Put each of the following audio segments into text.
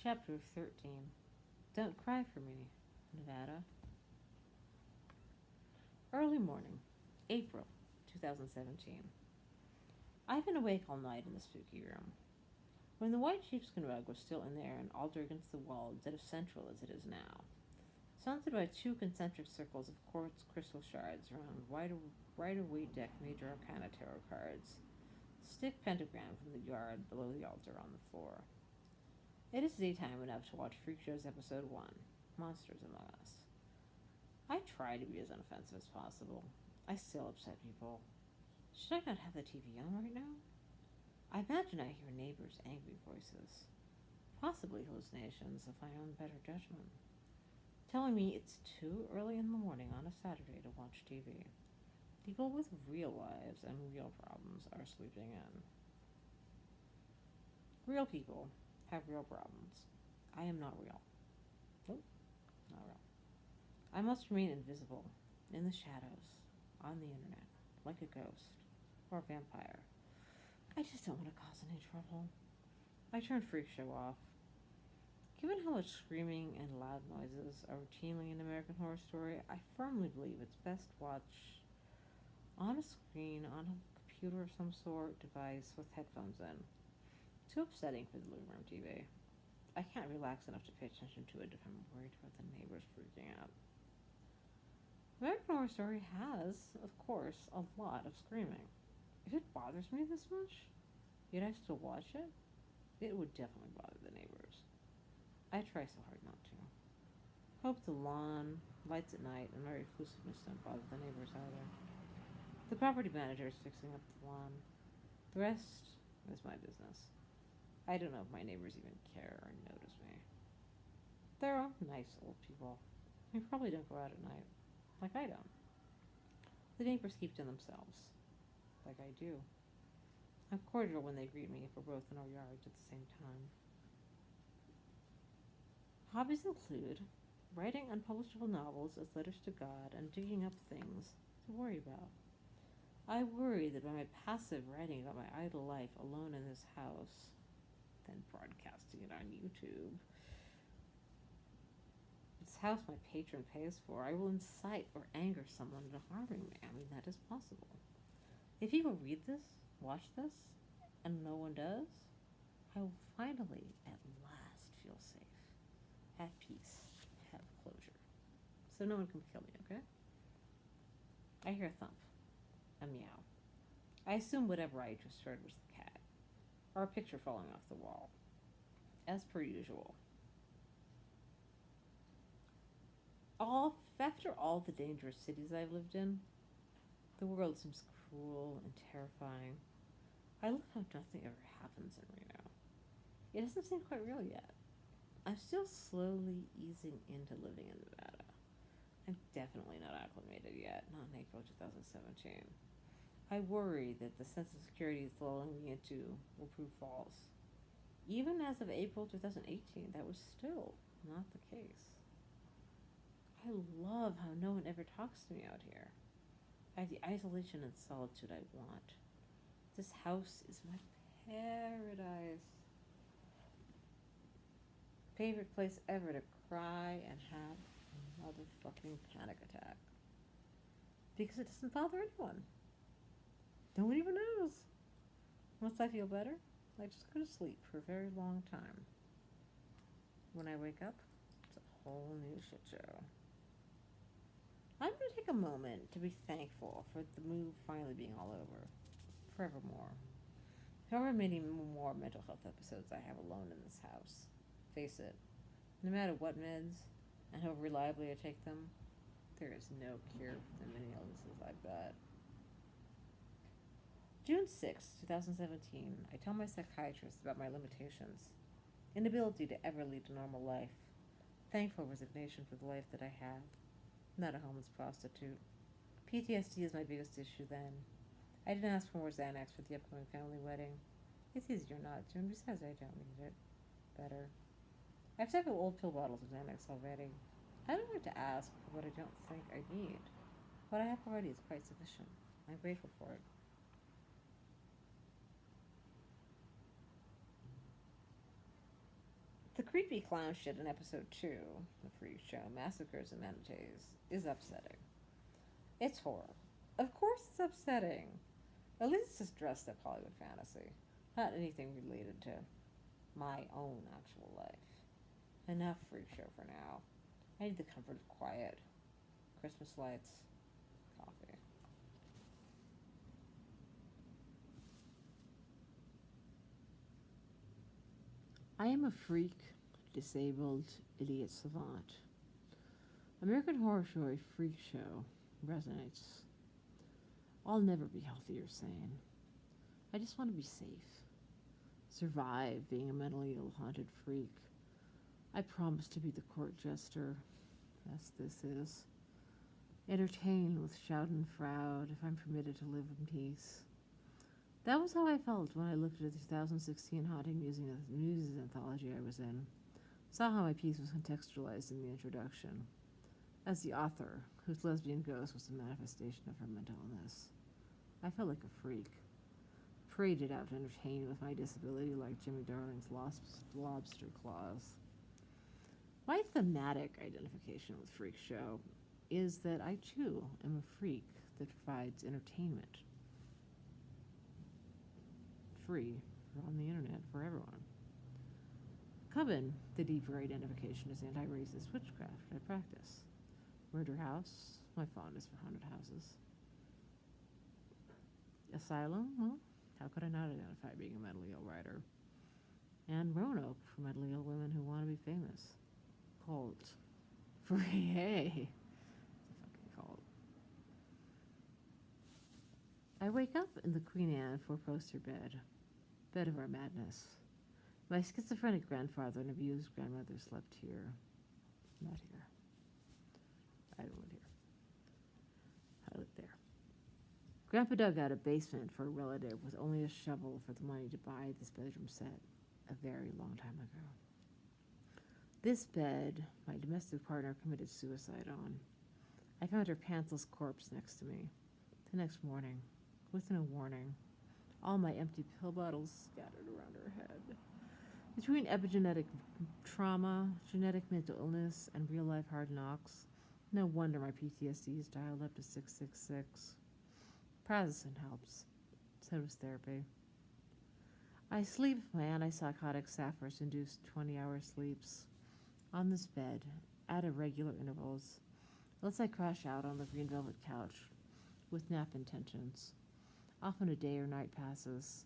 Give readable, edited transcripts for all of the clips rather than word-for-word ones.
Chapter 13. Don't Cry for Me, Nevada. Early morning, April 2017. I've been awake all night in the spooky room. When the white sheepskin rug was still in there and altered against the wall instead of central as it is now, surrounded by two concentric circles of quartz crystal shards around Rider-Waite deck Major Arcana tarot cards, stick pentagram from the yard below the altar on the floor. It is daytime enough to watch Freak Show's episode 1, Monsters Among Us. I try to be as unoffensive as possible. I still upset people. Should I not have the TV on right now? I imagine I hear neighbors' angry voices, possibly hallucinations of my own better judgment, telling me it's too early in the morning on a Saturday to watch TV. People with real lives and real problems are sleeping in. Real people have real problems. I am not real. Nope, not real. I must remain invisible, in the shadows, on the internet, like a ghost, or a vampire. I just don't want to cause any trouble. I turn Freak Show off. Given how much screaming and loud noises are routinely in American Horror Story, I firmly believe it's best watched on a screen, on a computer of some sort, device with headphones in. Too upsetting for the living room TV. I can't relax enough to pay attention to it if I'm worried about the neighbors freaking out. American Horror Story has, of course, a lot of screaming. If it bothers me this much, yet I still watch it, it would definitely bother the neighbors. I try so hard not to. Hope the lawn, lights at night, and my reclusiveness don't bother the neighbors either. The property manager is fixing up the lawn. The rest is my business. I don't know if my neighbors even care or notice me. They're all nice old people. They probably don't go out at night, like I don't. The neighbors keep to themselves, like I do. I'm cordial when they greet me if we're both in our yards at the same time. Hobbies include writing unpublishable novels as letters to God and digging up things to worry about. I worry that by my passive writing about my idle life alone in this house, then broadcasting it on YouTube, this house my patron pays for, I will incite or anger someone into harming me. I mean, that is possible. If people read this, watch this, and no one does, I will finally, at last, feel safe, at peace, have closure. So no one can kill me, okay? I hear a thump, a meow. I assume whatever I just heard was the cat, or a picture falling off the wall, as per usual. After all the dangerous cities I've lived in, the world seems cruel and terrifying. I love how nothing ever happens in Reno. It doesn't seem quite real yet. I'm still slowly easing into living in Nevada. I'm definitely not acclimated yet, not in April 2017. I worry that the sense of security it's lulling me into will prove false. Even as of April 2018, that was still not the case. I love how no one ever talks to me out here. I have the isolation and solitude I want. This house is my paradise. Favorite place ever to cry and have a motherfucking panic attack. Because it doesn't bother anyone. No one even knows. Once I feel better, I just go to sleep for a very long time. When I wake up, it's a whole new shit show. I'm going to take a moment to be thankful for the move finally being all over. Forevermore. However many more mental health episodes I have alone in this house. Face it, no matter what meds and how reliably I take them, there is no cure for the many illnesses I've got. June 6, 2017, I tell my psychiatrist about my limitations, inability to ever lead a normal life, thankful resignation for the life that I have, not a homeless prostitute. PTSD is my biggest issue then. I didn't ask for more Xanax for the upcoming family wedding. It's easier not to, and besides I don't need it. Better. I've several old pill bottles of Xanax already. I don't like to ask for what I don't think I need. What I have already is quite sufficient. I'm grateful for it. The creepy clown shit in episode 2, The Freak Show, Massacres and Manatees, is upsetting. It's horror. Of course it's upsetting. At least it's just dressed up Hollywood fantasy. Not anything related to my own actual life. Enough Freak Show for now. I need the comfort of quiet, Christmas lights, coffee. I am a freak, disabled, idiot savant. American Horror Story Freak Show resonates. I'll never be healthy or sane. I just want to be safe. Survive being a mentally ill haunted freak. I promise to be the court jester, as this is. Entertain with shout and frown if I'm permitted to live in peace. That was how I felt when I looked at the 2016 Haunting Muses anthology I was in. Saw how my piece was contextualized in the introduction. As the author, whose lesbian ghost was a manifestation of her mental illness, I felt like a freak. Paraded out to entertain with my disability like Jimmy Darling's lobster claws. My thematic identification with Freak Show is that I too am a freak that provides entertainment. Free on the internet for everyone. Coven, the deeper identification is anti-racist witchcraft I practice. Murder House, my fondness for haunted houses. Asylum, well, how could I not identify being a mentally ill writer? And Reno, for mentally ill women who want to be famous. Cult. For AA. It's a fucking cult. I wake up in the Queen Anne four-poster bed of our madness. My schizophrenic grandfather and abused grandmother slept here. Not here. I don't live here. I live there. Grandpa dug out a basement for a relative with only a shovel for the money to buy this bedroom set a very long time ago. This bed, my domestic partner committed suicide on. I found her pantsless corpse next to me. The next morning, within a warning, all my empty pill bottles scattered around her head. Between epigenetic trauma, genetic mental illness, and real-life hard knocks, no wonder my PTSD is dialed up to 666. Prazosin helps. So does therapy. I sleep my antipsychotic Sapphiros-induced 20-hour sleeps on this bed at irregular intervals, unless I crash out on the green velvet couch with nap intentions. Often a day or night passes.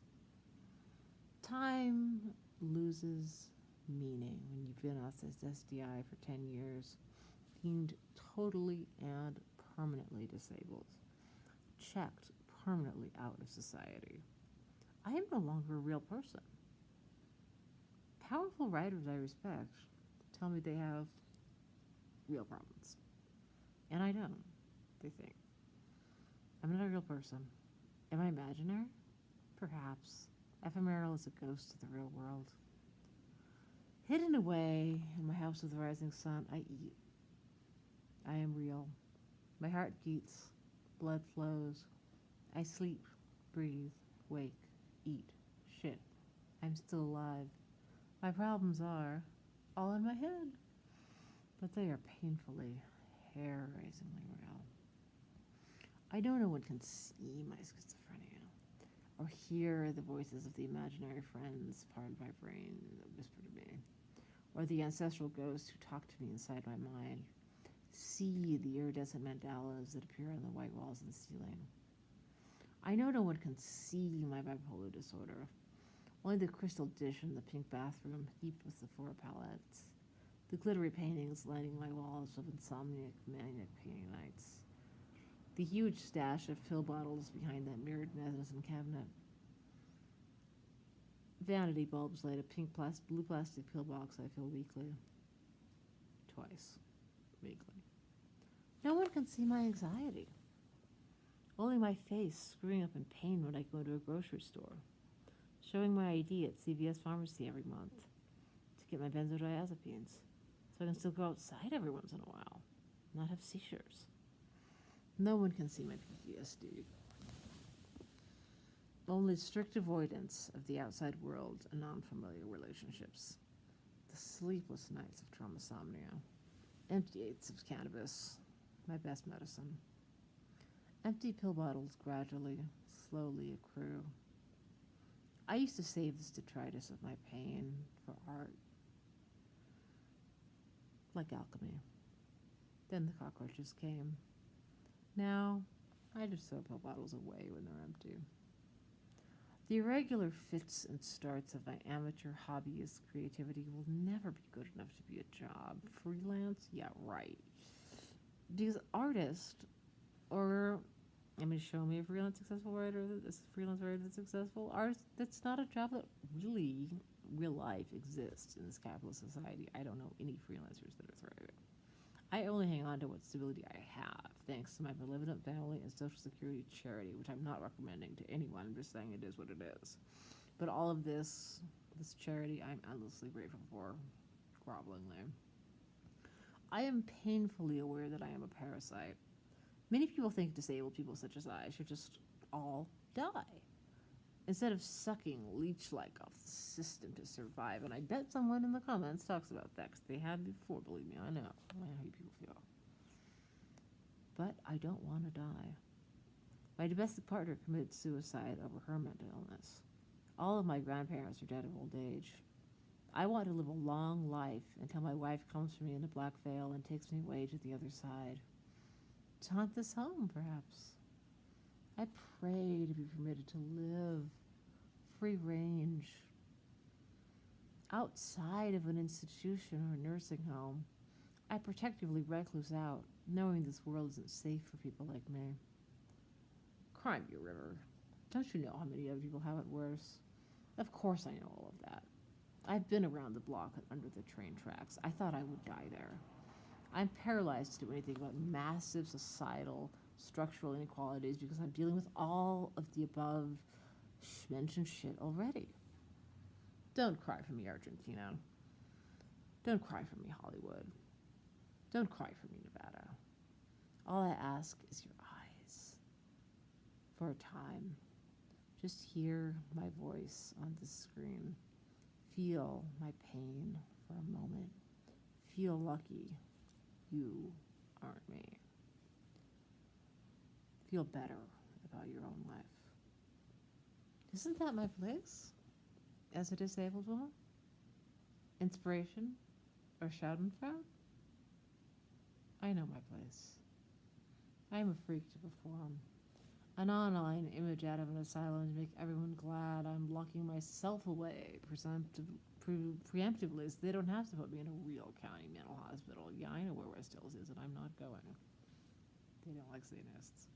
Time loses meaning when you've been off this SDI for 10 years, deemed totally and permanently disabled, checked permanently out of society. I am no longer a real person. Powerful writers I respect tell me they have real problems. And I don't, they think. I'm not a real person. Am I imaginary? Perhaps. Ephemeral as a ghost of the real world. Hidden away in my house with the rising sun, I eat. I am real. My heart beats. Blood flows. I sleep, breathe, wake, eat, shit. I'm still alive. My problems are all in my head. But they are painfully, hair-raisingly real. I know no one can see my schizophrenia or hear the voices of the imaginary friends, part of my brain that whisper to me, or the ancestral ghosts who talk to me inside my mind, see the iridescent mandalas that appear on the white walls and ceiling. I know no one can see my bipolar disorder, only the crystal dish in the pink bathroom heaped with the 4 palettes, the glittery paintings lining my walls of insomniac, manic painting nights, the huge stash of pill bottles behind that mirrored medicine cabinet, vanity bulbs light a blue plastic pill box I fill weekly. Twice. Weekly. No one can see my anxiety. Only my face screwing up in pain when I go to a grocery store, showing my ID at CVS Pharmacy every month to get my benzodiazepines, so I can still go outside every once in a while, not have seizures. No one can see my PTSD. Only strict avoidance of the outside world and non-familiar relationships. The sleepless nights of traumosomnia. Empty eighths of cannabis, my best medicine. Empty pill bottles gradually, slowly accrue. I used to save this detritus of my pain for art, like alchemy. Then the cockroaches came. Now, I just throw pill bottles away when they're empty. The irregular fits and starts of my amateur hobbyist creativity will never be good enough to be a job. Freelance? Yeah, right. Because artist, or show me a freelance successful writer, this freelance writer that's successful. Artist, that's not a job that really, real life exists in this capitalist society. I don't know any freelancers that are thriving. I only hang on to what stability I have, thanks to my benevolent family and Social Security charity, which I'm not recommending to anyone. I'm just saying it is what it is. But all of this charity, I'm endlessly grateful for, grovelingly. I am painfully aware that I am a parasite. Many people think disabled people such as I should just all die, instead of sucking leech-like off the system to survive. And I bet someone in the comments talks about that, because they have before, believe me, I know how people feel. But I don't want to die. My domestic partner committed suicide over her mental illness. All of my grandparents are dead of old age. I want to live a long life until my wife comes for me in a black veil and takes me away to the other side. To haunt this home, perhaps. I pray to be permitted to live free range outside of an institution or a nursing home. I protectively recluse out, knowing this world isn't safe for people like me. Crime be a river. Don't you know how many other people have it worse? Of course I know all of that. I've been around the block and under the train tracks. I thought I would die there. I'm paralyzed to do anything about massive societal structural inequalities because I'm dealing with all of the above mentioned shit already. Don't cry for me, Argentina. Don't cry for me, Hollywood. Don't cry for me, Nevada. All I ask is your eyes. For a time, just hear my voice on the screen. Feel my pain for a moment. Feel lucky you aren't me. Feel better about your own life. Isn't that my place as a disabled woman? Inspiration or Schadenfreude? I know my place. I am a freak to perform. An online image out of an asylum to make everyone glad I'm locking myself away preemptively so they don't have to put me in a real county mental hospital. Yeah, I know where West Hills is and I'm not going. They don't like Satanists.